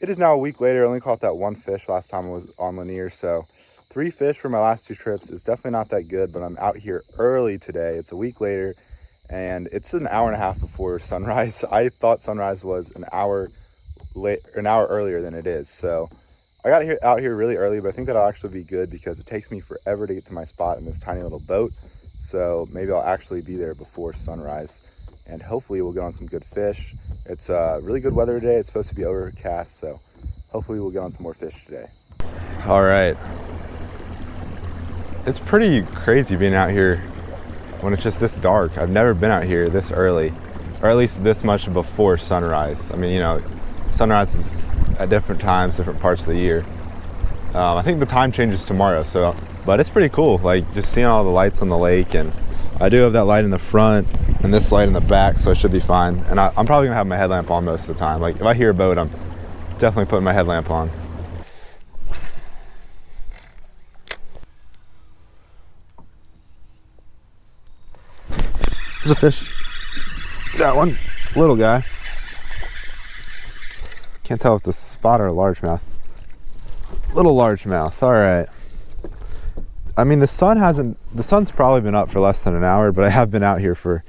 It is now a week later. I only caught that one fish last time I was on Lanier, so 3 fish for my last 2 trips is definitely not that good, but I'm out here early today. It's a week later, and it's an hour and a half before sunrise. I thought sunrise was an hour earlier than it is, so I got out here really early, but I think that'll actually be good because it takes me forever to get to my spot in this tiny little boat, so maybe I'll actually be there before sunrise, and hopefully we'll get on some good fish. It's really good weather today. It's supposed to be overcast, so hopefully we'll get on some more fish today. All right. It's pretty crazy being out here when it's just this dark. I've never been out here this early, or at least this much before sunrise. I mean, you know, sunrise is at different times, different parts of the year. I think the time changes tomorrow, so, but it's pretty cool, like just seeing all the lights on the lake. And I do have that light in the front and this light in the back, so I should be fine. And I'm probably gonna have my headlamp on most of the time. Like if I hear a boat, I'm definitely putting my headlamp on. There's a fish. Got one. Little guy. Can't tell if it's a spot or a largemouth. Little largemouth. All right. I mean, the sun's probably been up for less than an hour, but I have been out here for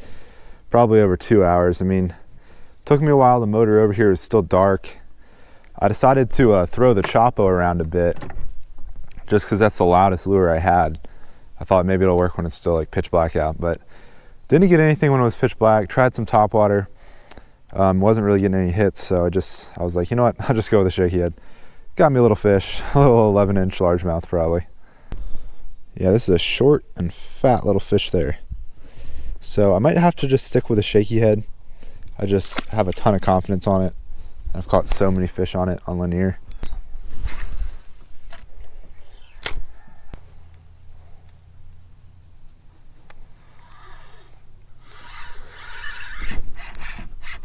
probably over 2 hours. I mean, it took me a while. The motor over here is still dark. I decided to throw the Chopo around a bit just because that's the loudest lure I had. I thought maybe it'll work when it's still like pitch black out, but didn't get anything when it was pitch black. Tried some topwater. Wasn't really getting any hits, so I was like, you know what? I'll just go with a shaky head. Got me a little fish, a little 11-inch largemouth probably. Yeah, this is a short and fat little fish there. So I might have to just stick with a shaky head. I just have a ton of confidence on it. I've caught so many fish on it on Lanier.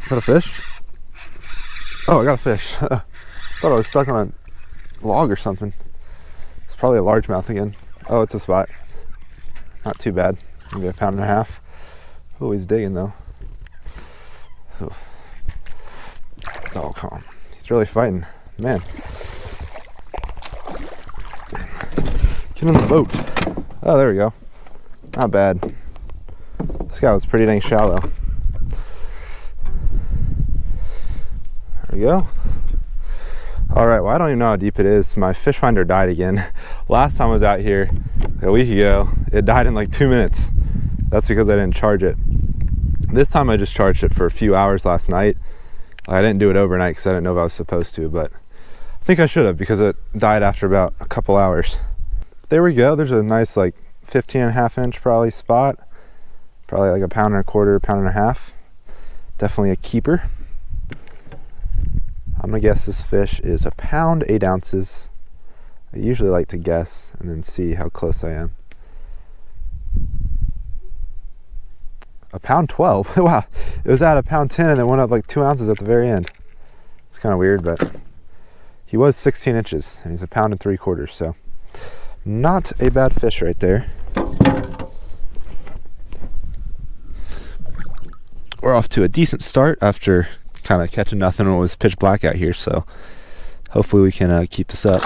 Is that a fish? Oh, I got a fish. Thought I was stuck on a log or something. It's probably a largemouth again. Oh, it's a spot. Not too bad. Maybe 1.5 pounds. Oh, he's digging though. Oh, come on. He's really fighting. Man. Get in the boat. Oh, there we go. Not bad. This guy was pretty dang shallow. There we go. All right, well, I don't even know how deep it is. My fish finder died again. Last time I was out here a week ago, it died in like 2 minutes. That's because I didn't charge it. This time I just charged it for a few hours last night. I didn't do it overnight because I didn't know if I was supposed to, but I think I should have because it died after about a couple hours. There we go. There's a nice like 15.5 inch probably spot. Probably like 1.25 pounds, 1.5 pounds. Definitely a keeper. I'm gonna guess this fish is 1 pound 8 ounces. I usually like to guess and then see how close I am. 1 pound 12. Wow, it was at 1 pound 10 and then went up like 2 ounces at the very end. It's kind of weird, but he was 16 inches and he's 1 pound 3/4, so not a bad fish right there. We're off to a decent start after kind of catching nothing when it was pitch black out here, so hopefully we can keep this up.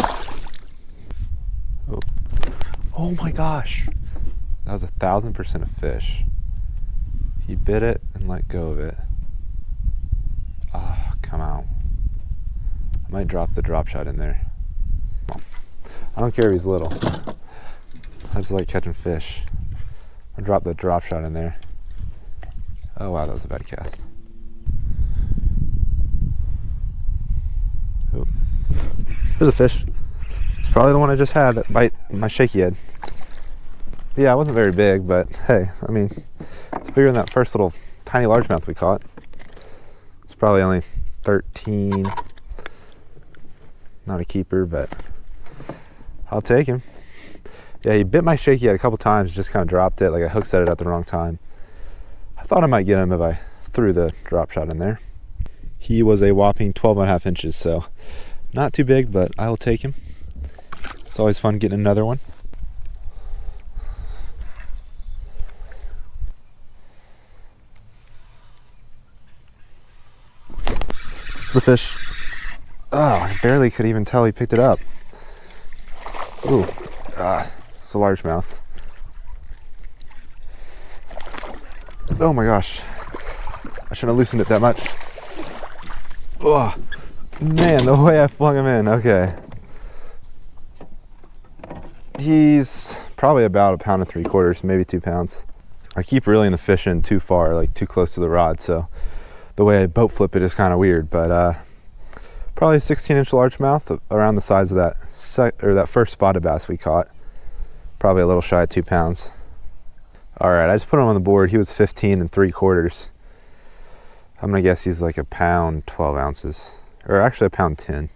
Oh my gosh, that was 1,000% a fish. He bit it and let go of it. Ah, come out. I might drop the drop shot in there. I don't care if he's little. I just like catching fish. I'll drop the drop shot in there. Oh wow, that was a bad cast. Oh. There's a fish. It's probably the one I just had that bite my shaky head. Yeah, it wasn't very big, but hey, I mean, it's bigger than that first little tiny largemouth we caught. It's probably only 13. Not a keeper, but I'll take him. Yeah, he bit my shaky head a couple times, just kind of dropped it, like I hook set it at the wrong time. I thought I might get him if I threw the drop shot in there. He was a whopping 12.5 inches, so not too big, but I'll take him. It's always fun getting another one. It's a fish. Oh, I barely could even tell he picked it up. Ooh, it's a largemouth. Oh my gosh. I shouldn't have loosened it that much. Oh, man, the way I flung him in. Okay. He's probably about 1.75 pounds, maybe 2 pounds. I keep reeling the fish in too far, like too close to the rod, so the way I boat flip it is kind of weird, but probably a 16-inch largemouth, around the size of that first spotted bass we caught. Probably a little shy of 2 pounds. All right, I just put him on the board. He was 15.75. I'm gonna guess he's like 1 pound 12 ounces, or actually 1 pound 10.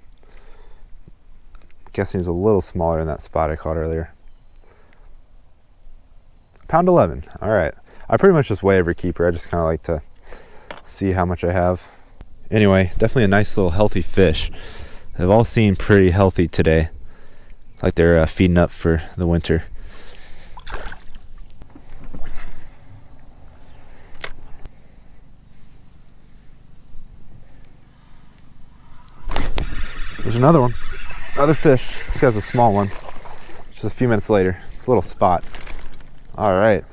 Guessing he's a little smaller than that spot I caught earlier. 1 pound 11. All right. I pretty much just weigh every keeper. I just kind of like to see how much I have. Anyway, definitely a nice little healthy fish. They've all seemed pretty healthy today, like they're feeding up for the winter. There's another one. Another fish. This guy's a small one. Just a few minutes later. It's a little spot. All right.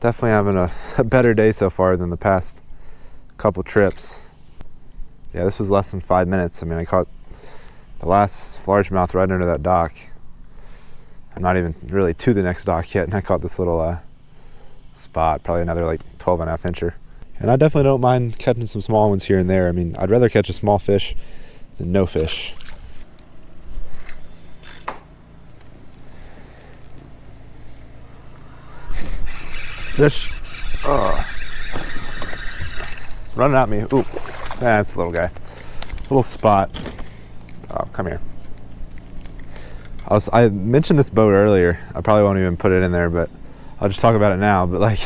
Definitely having a better day so far than the past couple trips. Yeah, this was less than 5 minutes. I mean, I caught the last largemouth right under that dock. I'm not even really to the next dock yet, and I caught this little spot, probably another like 12.5 incher. And I definitely don't mind catching some small ones here and there. I mean, I'd rather catch a small fish than no fish. Fish. Running at me. Ooh, that's the little guy. Little spot. Oh, come here. I mentioned this boat earlier. I probably won't even put it in there, but I'll just talk about it now. But like,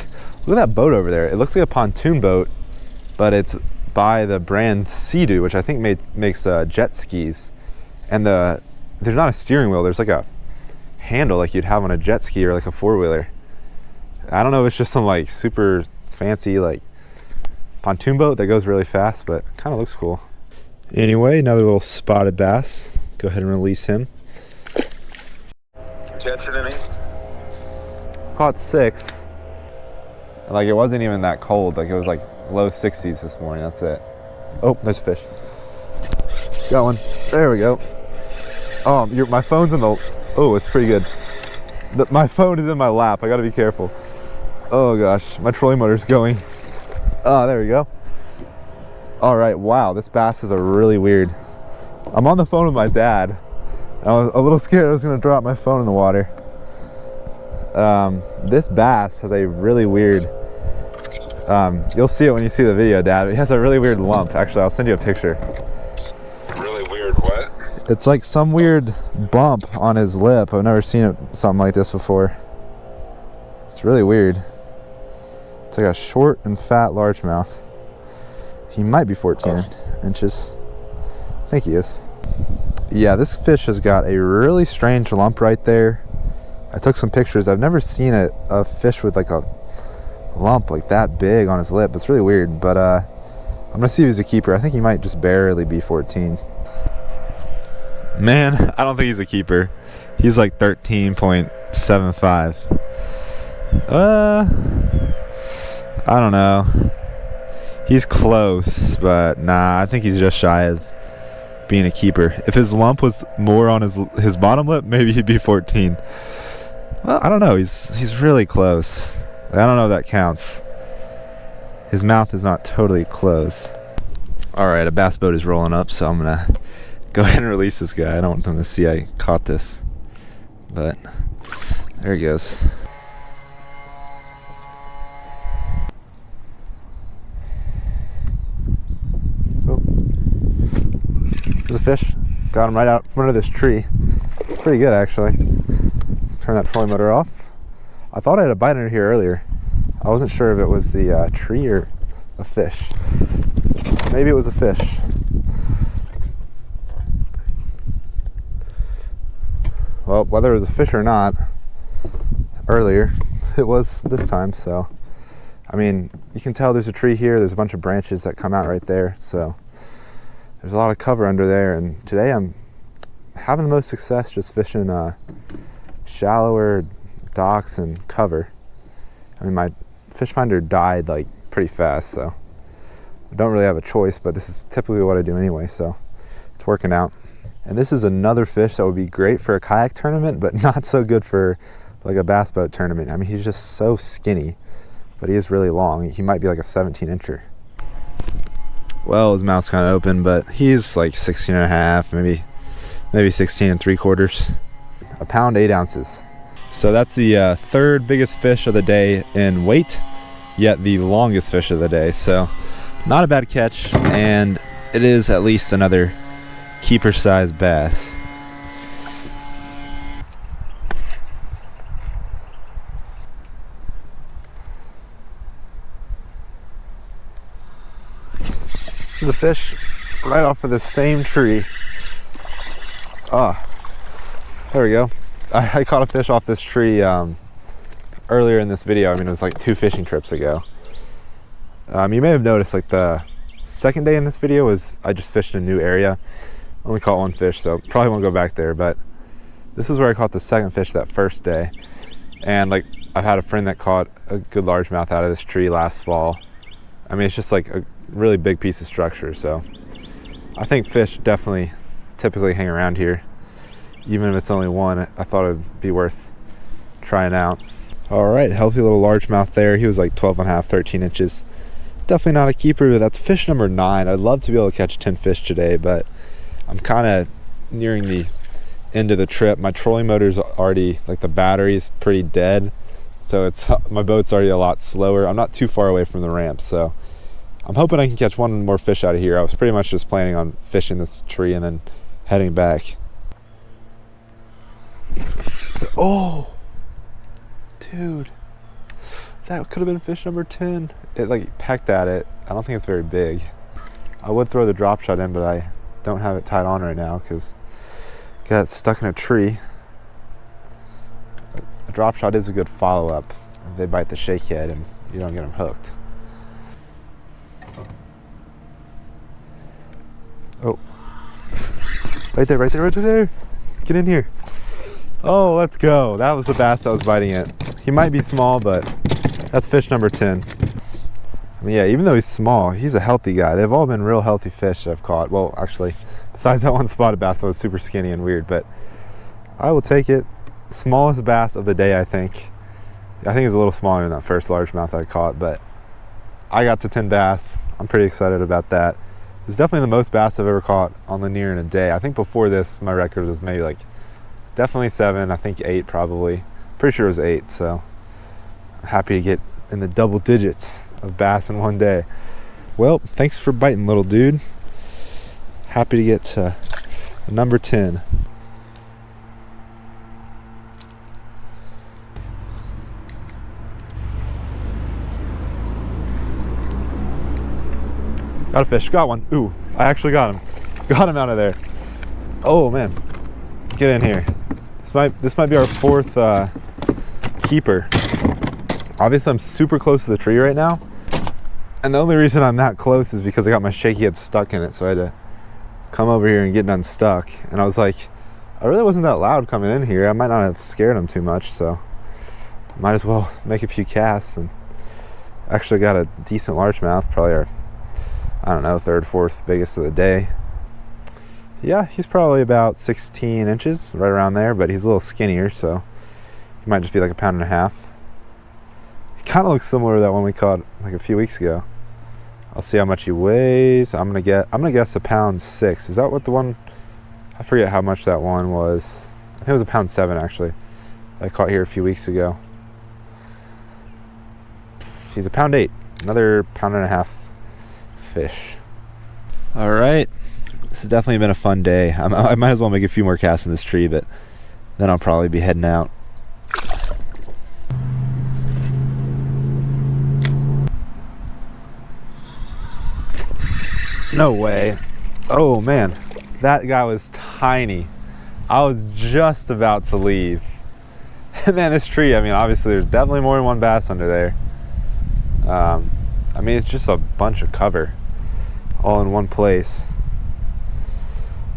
look at that boat over there. It looks like a pontoon boat, but it's by the brand Sea-Doo, which I think makes jet skis. And there's not a steering wheel. There's like a handle like you'd have on a jet ski or like a four-wheeler. I don't know if it's just some like super fancy like pontoon boat that goes really fast, but kind of looks cool. Anyway, another little spotted bass. Go ahead and release him. Catching any? Caught 6. Like, it wasn't even that cold. Like, it was like low 60s this morning. That's it. Oh, there's a fish. Got one. There we go. Oh, my phone's in the... Oh, it's pretty good. My phone is in my lap. I gotta be careful. Oh gosh, my trolling motor's going. Oh, there we go. All right, wow, this bass is a really weird. I'm on the phone with my dad. I was a little scared I was gonna drop my phone in the water. This bass has a really weird, you'll see it when you see the video, Dad. It has a really weird lump. Actually, I'll send you a picture. Really weird what? It's like some weird bump on his lip. I've never seen something like this before. It's really weird. It's like a short and fat largemouth. He might be 14 inches. I think he is. Yeah, this fish has got a really strange lump right there. I took some pictures. I've never seen a fish with like a lump like that big on his lip. It's really weird, but I'm gonna see if he's a keeper. I think he might just barely be 14. Man, I don't think he's a keeper. He's like 13.75. I don't know. He's close, but nah, I think he's just shy of being a keeper. If his lump was more on his bottom lip, maybe he'd be 14. Well, I don't know. He's really close. I don't know if that counts. His mouth is not totally closed. All right, a bass boat is rolling up, so I'm gonna go ahead and release this guy. I don't want them to see I caught this, but there he goes. Oh, there's a fish. Got him right out from under this tree. It's pretty good, actually. Turn that trolling motor off. I thought I had a bite under here earlier. I wasn't sure if it was the tree or a fish. Maybe it was a fish. Well, whether it was a fish or not, earlier, it was this time, so. I mean, you can tell there's a tree here, there's a bunch of branches that come out right there, so. there's a lot of cover under there, and today I'm having the most success just fishing shallower docks and cover. I mean, my fish finder died like pretty fast, so I don't really have a choice, but this is typically what I do anyway, so it's working out. And this is another fish that would be great for a kayak tournament, but not so good for like a bass boat tournament. I mean, he's just so skinny, but he is really long. He might be like a 17-incher. Well, his mouth's kind of open, but he's like 16 and a half, maybe 16 3/4. A pound 8 ounces. So that's the third biggest fish of the day in weight, yet the longest fish of the day. So not a bad catch, and it is at least another keeper size bass. The fish right off of the same tree. There we go. I caught a fish off this tree earlier in this video. I mean, it was like 2 fishing trips ago. You may have noticed like the second day in this video was I just fished in a new area. Only caught 1 fish, so probably won't go back there, but this is where I caught the second fish that first day. And like, I've had a friend that caught a good largemouth out of this tree last fall. I mean, it's just like a really big piece of structure, so I think fish definitely typically hang around here. Even if it's only 1, I thought it'd be worth trying out. All right, healthy little largemouth there. He was like 12 and a half, 13 inches. Definitely not a keeper, but that's fish number 9. I'd love to be able to catch 10 fish today, but I'm kind of nearing the end of the trip. My trolling motor's already, like the battery's pretty dead, so my boat's already a lot slower. I'm not too far away from the ramp, so I'm hoping I can catch 1 more fish out of here. I was pretty much just planning on fishing this tree and then heading back. Oh, dude, that could have been fish number 10. It like pecked at it. I don't think it's very big. I would throw the drop shot in, but I don't have it tied on right now because it got stuck in a tree. A drop shot is a good follow-up. They bite the shake head and you don't get them hooked. Oh, right there, right there, right there. Get in here. Oh, let's go. That was the bass that was biting it. He might be small, but that's fish number 10. I mean, yeah, even though he's small, he's a healthy guy. They've all been real healthy fish that I've caught. Well, actually, besides that one spotted bass that was super skinny and weird, but I will take it. Smallest bass of the day, I think. I think it's a little smaller than that first largemouth I caught, but I got to 10 bass. I'm pretty excited about that. It's definitely the most bass I've ever caught on Lanier in a day. I think before this, my record was maybe like definitely 7, I think 8 probably. Pretty sure it was 8, so I'm happy to get in the double digits of bass in one day. Well, thanks for biting, little dude. Happy to get to number 10. Got a fish, got one. Ooh, I actually got him. Got him out of there. Oh man, get in here. This might be our 4th keeper. Obviously I'm super close to the tree right now, and the only reason I'm that close is because I got my shaky head stuck in it, so I had to come over here and get it unstuck. And I was like, I really wasn't that loud coming in here. I might not have scared him too much, so might as well make a few casts. And actually got a decent largemouth, probably our, I don't know, 3rd, 4th biggest of the day. Yeah, he's probably about 16 inches, right around there, but he's a little skinnier, so he might just be like a pound and a half. He kind of looks similar to that one we caught like a few weeks ago. I'll see how much he weighs. I'm gonna guess a pound 6. Is that what the one? I forget how much that one was. I think it was a pound 7 actually. I caught here a few weeks ago. He's a pound 8. Another pound and a half fish. All right. This has definitely been a fun day. I might as well make a few more casts in this tree, but then I'll probably be heading out. No way. Oh man, that guy was tiny. I was just about to leave. Man, this tree, I mean, obviously there's definitely more than one bass under there. I mean, it's just a bunch of cover all in one place.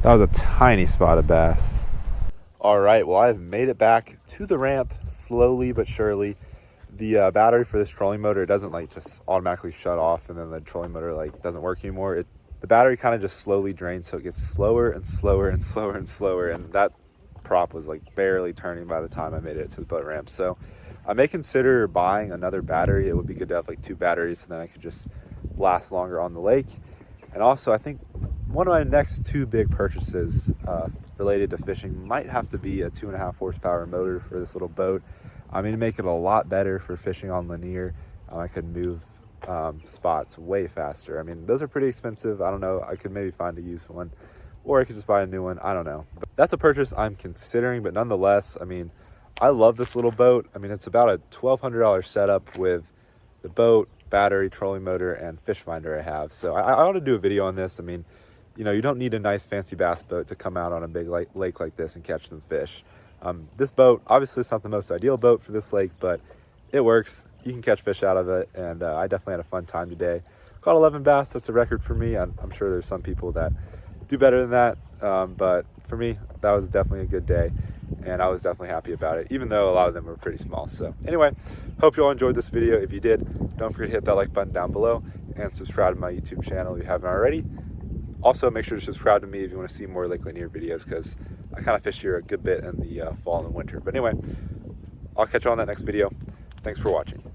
That was a tiny spot of bass. All right, well, I've made it back to the ramp slowly but surely. The battery for this trolling motor, it doesn't like just automatically shut off and then the trolling motor like doesn't work anymore. The battery kind of just slowly drains, so it gets slower and slower and slower and slower, and that prop was like barely turning by the time I made it to the boat ramp. So I may consider buying another battery. It would be good to have like 2 batteries, so then I could just last longer on the lake. And also, I think one of my next 2 big purchases related to fishing might have to be a 2.5 horsepower motor for this little boat. I mean, to make it a lot better for fishing on Lanier. I could move spots way faster. I mean, those are pretty expensive. I don't know. I could maybe find a used one, or I could just buy a new one. I don't know. But that's a purchase I'm considering, but nonetheless, I mean, I love this little boat. I mean, it's about a $1,200 setup with the boat, battery, trolling motor, and fish finder I have. So I ought to do a video on this. I mean, you know, you don't need a nice fancy bass boat to come out on a big lake like this and catch some fish. This boat, obviously it's not the most ideal boat for this lake, but it works. You can catch fish out of it, and I definitely had a fun time today. Caught 11 bass. That's a record for me. I'm sure there's some people that do better than that, but for me, that was definitely a good day, and I was definitely happy about it, even though a lot of them were pretty small. So anyway, hope you all enjoyed this video. If you did, don't forget to hit that like button down below and subscribe to my YouTube channel if you haven't already. Also, make sure to subscribe to me if you want to see more Lake Lanier videos, because I kind of fish here a good bit in the fall and winter. But anyway, I'll catch you on that next video. Thanks for watching.